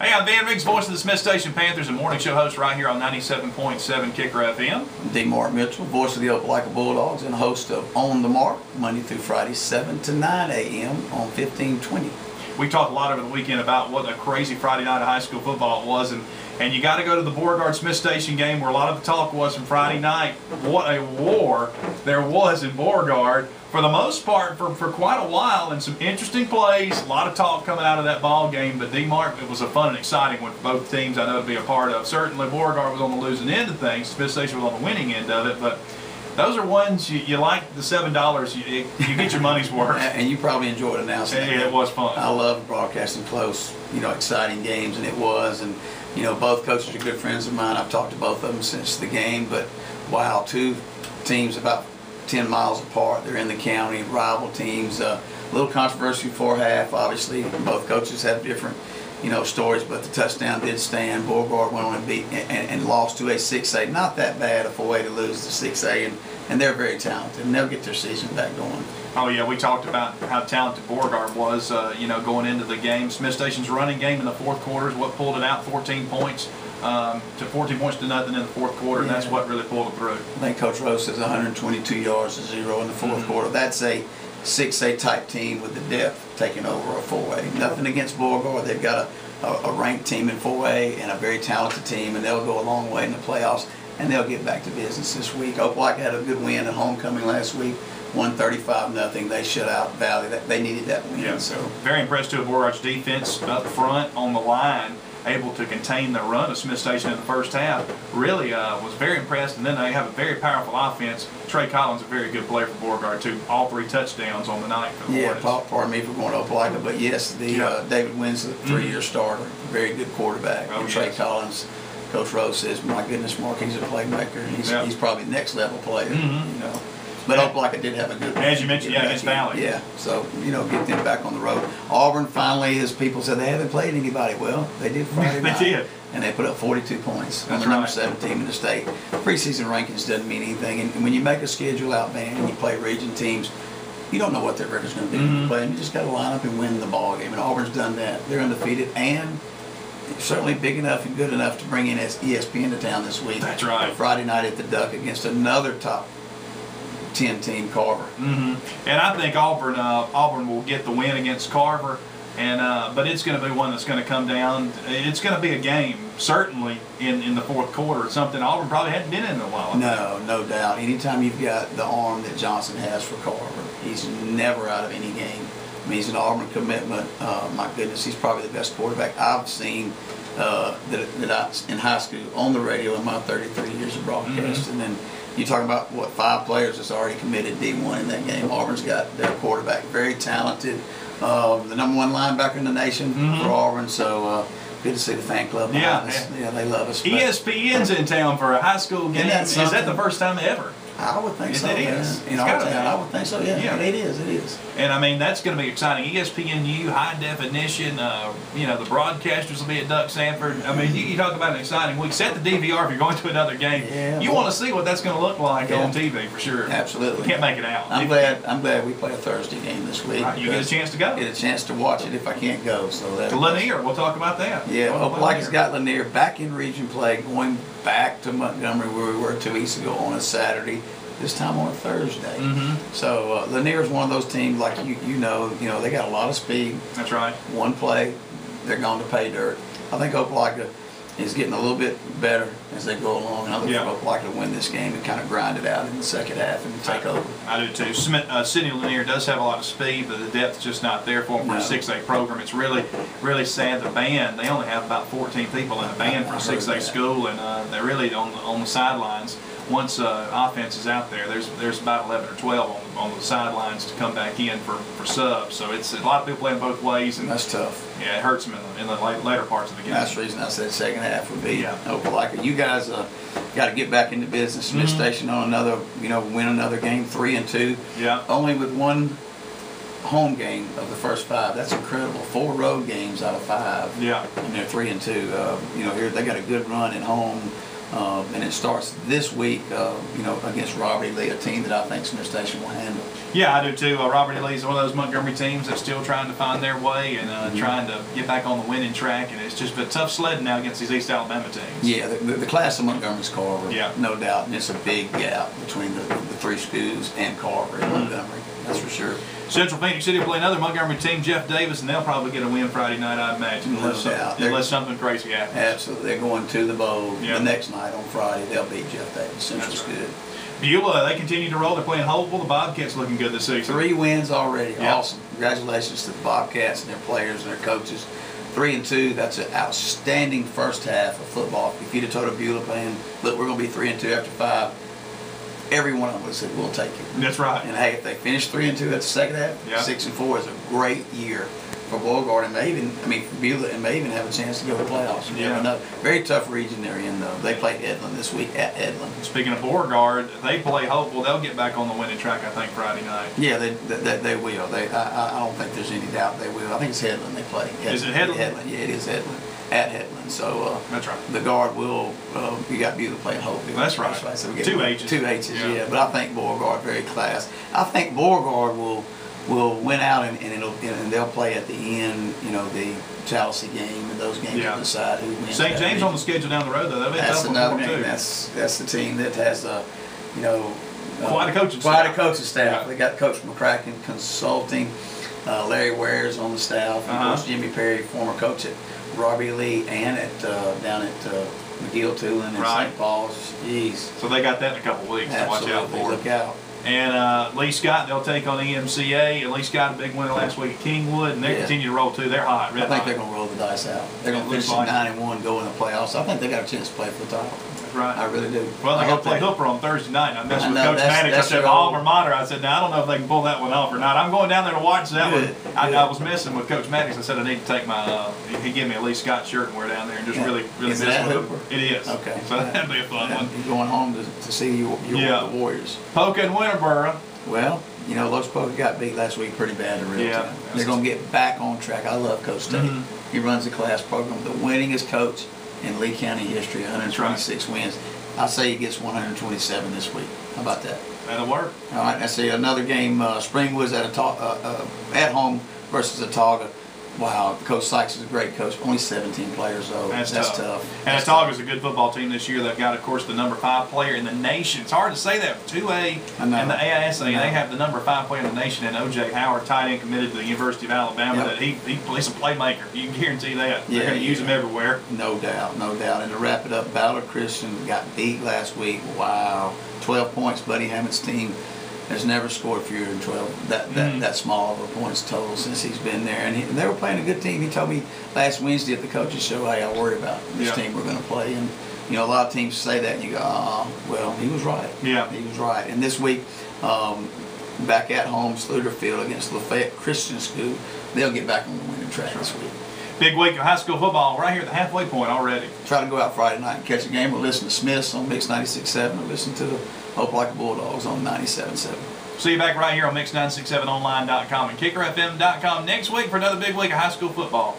Hey, I'm Van Riggs, voice of the Smith Station Panthers and morning show host right here on 97.7 Kicker FM. D. Mark Mitchell, voice of the Opelika Bulldogs and host of On the Mark, Monday through Friday, 7 to 9 a.m. on 1520. We talked a lot over the weekend about what a crazy Friday night of high school football it was, and you got to go to the Beauregard Smith Station game where a lot of the talk was from Friday night. What a war there was in Beauregard. For the most part, for quite a while, and some interesting plays, a lot of talk coming out of that ball game. But D-Mark, it was a fun and exciting one for both teams I know to be a part of. Certainly, Beauregard was on the losing end of things. Smith Station was on the winning end of it. But those are ones you like the $7. You get your money's worth. And you probably enjoyed announcing it. Yeah, it was fun. I love broadcasting close, exciting games, and it was. And both coaches are good friends of mine. I've talked to both of them since the game. But wow, two teams about 10 miles apart. They're in the county, rival teams. A little controversy before half. Obviously, both coaches have different, stories, but the touchdown did stand. Beauregard went on and beat and lost to a 6A. Not that bad of a way to lose to 6A, and they're very talented, and they'll get their season back going. Oh yeah, we talked about how talented Beauregard was, going into the game. Smith Station's running game in the fourth quarter is what pulled it out, 14 points. To 14 points to nothing in the fourth quarter, and that's what really pulled it through. I think Coach Rose says 122 yards to 0 in the fourth quarter. That's a 6A type team with the depth taking over a 4A. Nothing against Beauregard. They've got a ranked team in 4A and a very talented team, and they'll go a long way in the playoffs, and they'll get back to business this week. Opelika had a good win at homecoming last week. 135-0. They shut out Valley. They needed that win. Yeah. So very impressed with Beauregard's defense up front on the line, able to contain the run of Smith Station in the first half. Really was very impressed, and then they have a very powerful offense. Trey Collins, a very good player for Beauregard too. All 3 touchdowns on the night for the Hornets. Pardon me for going to Opelika, but yes, David Winslet, 3-year starter, very good quarterback. Oh, and Trey Collins, Coach Rose says, my goodness, Mark, he's a playmaker. He's probably the next level player. But Opelika did have a good, as you mentioned, against Valley. Yeah, so get them back on the road. Auburn finally, as people said, they haven't played anybody. Well, they did Friday night. They did. And they put up 42 points. That's number 7 team in the state. Preseason rankings doesn't mean anything. And when you make a schedule out, man, and you play region teams, you don't know what their record's going to be when you play them. You just got to line up and win the ball game. And Auburn's done that. They're undefeated and certainly big enough and good enough to bring in ESPN to town this week. That's right. Friday night at the Duck against another top 10 team, Carver. And I think Auburn will get the win against Carver, and but it's going to be one that's going to come down. It's going to be a game, certainly in the fourth quarter. It's something Auburn probably hadn't been in a while. No doubt. Anytime you've got the arm that Johnson has for Carver, he's never out of any game. I mean, he's an Auburn commitment. My goodness, he's probably the best quarterback I've seen in high school on the radio in my 33 years of broadcast. And then you talk about 5 players that's already committed D1 in that game. Auburn's got their quarterback, very talented, the number 1 linebacker in the nation for Auburn. So good to see the fan club behind us. Yeah, they love us. ESPN's in town for a high school game. Is that the first time ever? I would think so. It is. In our town, I would think so. Yeah. It is. And I mean, that's going to be exciting. ESPNU, high definition. The broadcasters will be at Duck Sanford. I mean, you talk about an exciting week. Set the DVR if you're going to another game. Yeah, you want to see what that's going to look like on TV for sure. Absolutely. You can't make it out. I'm glad we play a Thursday game this week. Right, you get a chance to go. Get a chance to watch it if I can't go. So that Lanier, we'll talk about that. Yeah, Opelika's got Lanier back in region play, going back to Montgomery where we were 2 weeks ago on a Saturday. This time on a Thursday. So Lanier's one of those teams, like you know, they got a lot of speed. That's right. One play, they're going to pay dirt. I think Opelika is getting a little bit better as they go along. And I look for Opelika to win this game and kind of grind it out in the second half and take over. I do too. Sidney Lanier does have a lot of speed, but the depth's just not there for him for a 6A program. It's really sad. The band, they only have about 14 people in the band for a 6A school, and they're really on the sidelines. Once offense is out there, there's about 11 or 12 on the sidelines to come back in for subs. So it's a lot of people playing both ways, and that's tough. Yeah, it hurts them in the later parts of the game. That's the reason I said second half would be Opelika. You guys got to get back into business. Smith Station on another, win another game, 3-2. Yeah. Only with 1 home game of the first 5. That's incredible. 4 road games out of 5. Yeah. And they're 3-2. Here they got a good run at home. And it starts this week, against Robert E. Lee, a team that I think Smith Station will handle. Yeah, I do too. Robert E. Lee is one of those Montgomery teams that's still trying to find their way and trying to get back on the winning track. And it's just been tough sledding now against these East Alabama teams. Yeah, the class of Montgomery's Carver, Yeah. no doubt. And it's a big gap between the three schools and Carver and Montgomery, that's for sure. Central Phoenix City will play another Montgomery team, Jeff Davis, and they'll probably get a win Friday night, I imagine, unless something crazy happens. Absolutely. They're going to the bowl Yeah. the next night on Friday. They'll beat Jeff Davis. Central's good. Beulah, they continue to roll. They're playing Hopeful. The Bobcats looking good this season. 3 wins already. Yeah. Awesome. Congratulations to the Bobcats and their players and their coaches. 3-2. That's an outstanding first half of football. If you'd have told a Beulah fan, look, we're going to be 3-2 after 5, every one of them would have said, we'll take it. That's right. And hey, if they finish 3-2 at the second half, Yeah. 6-4 is a great year for Beauregard, and Beulah, and may even have a chance to go to the playoffs. You never know. Very tough region they're in, though. They play Edlin this week at Edlin. Speaking of Beauregard, they play Hopeful. They'll get back on the winning track, I think, Friday night. Yeah, they will. I don't think there's any doubt they will. I think it's Headland they play. Is it Headland? Yeah, it is Headland. At Headland. So That's right. the guard will. You got Beulah playing Hopeful. That's right. So we get 2 H's. 2 H's. Yeah. Yeah. But I think Beauregard very class. I think Beauregard will win out and they'll play at the end. The Tallahassee game and those games Yeah. will decide who wins. St. that James region. on the schedule down the road, though. That'll be a That's tough one another for them, game. too. That's the team that has Quite a coaching quite staff. a coaching staff. Yeah. They got Coach McCracken Consulting, Larry Ware's on the staff, and of course Jimmy Perry, former coach at Robbie Lee and at down at McGill Tulane and Right. St. Paul's. Jeez, So they got that in a couple of weeks to watch out absolutely. for. Look out. And Lee Scott, they'll take on EMCA. And Lee Scott, a big winner last week at Kingwood, and they Yeah. continue to roll too. They're hot, I red think hot. they're going to roll the dice out. They're going It to looks finish like at 9-1, go in the playoffs. I think they got a chance to play for the title. That's right. I really do. Well, they I got hope to play Hooper on Thursday night. I messed I with know, Coach that's- Maddox. I that's said, your my old- alma mater. I said, now, I don't know if they can pull that one off or not. I'm going down there to watch that Good, one. I good. was messing with Coach Maddox. I said, I need to take my, he gave me a Lee Scott shirt and wear down there and just Yeah. really Is mess it at with Hooper? him. It is. Okay. So that'd be a fun one. You're going home to see your Yeah. the Warriors. Polka and Winterboro. Well, Los Polka got beat last week pretty bad in real Yeah. time. They're going to get back on track. I love Coach State. Mhm. He runs the class program, the winningest coach in Lee County history, 126 wins. I say he gets 127 this week. How about that? That'll work. All right, I see another game. Springwood's at home versus Autauga. Wow, Coach Sykes is a great coach. Only 17 players though. That's tough. And That's Autauga's a good football team this year. They've got, of course, the number 5 player in the nation. It's hard to say that. 2A I know. and the AISA, I know. they have the number 5 player in the nation, and O.J. Howard, tight end committed to the University of Alabama. Yep. That he's a playmaker. You can guarantee that. They're Yeah, going to use him everywhere. No doubt, no doubt. And to wrap it up, Ballard Christian got beat last week. Wow, 12 points. Buddy Hammett's team has never scored fewer than 12. That small of a points total since he's been there. And they were playing a good team. He told me last Wednesday at the coaches show, hey, I worry about this Yeah. team we're going to play. And a lot of teams say that, and you go, well, he was right. Yeah. He was right. And this week, back at home, Sluterfield against Lafayette Christian School, they'll get back on the winning track this week. Big week of high school football right here at the halfway point already. Try to go out Friday night and catch a game, or listen to Smiths on Mix 96.7, or listen to the Hope Like a Bulldogs on 97.7. See you back right here on Mix967online.com and KickerFM.com next week for another big week of high school football.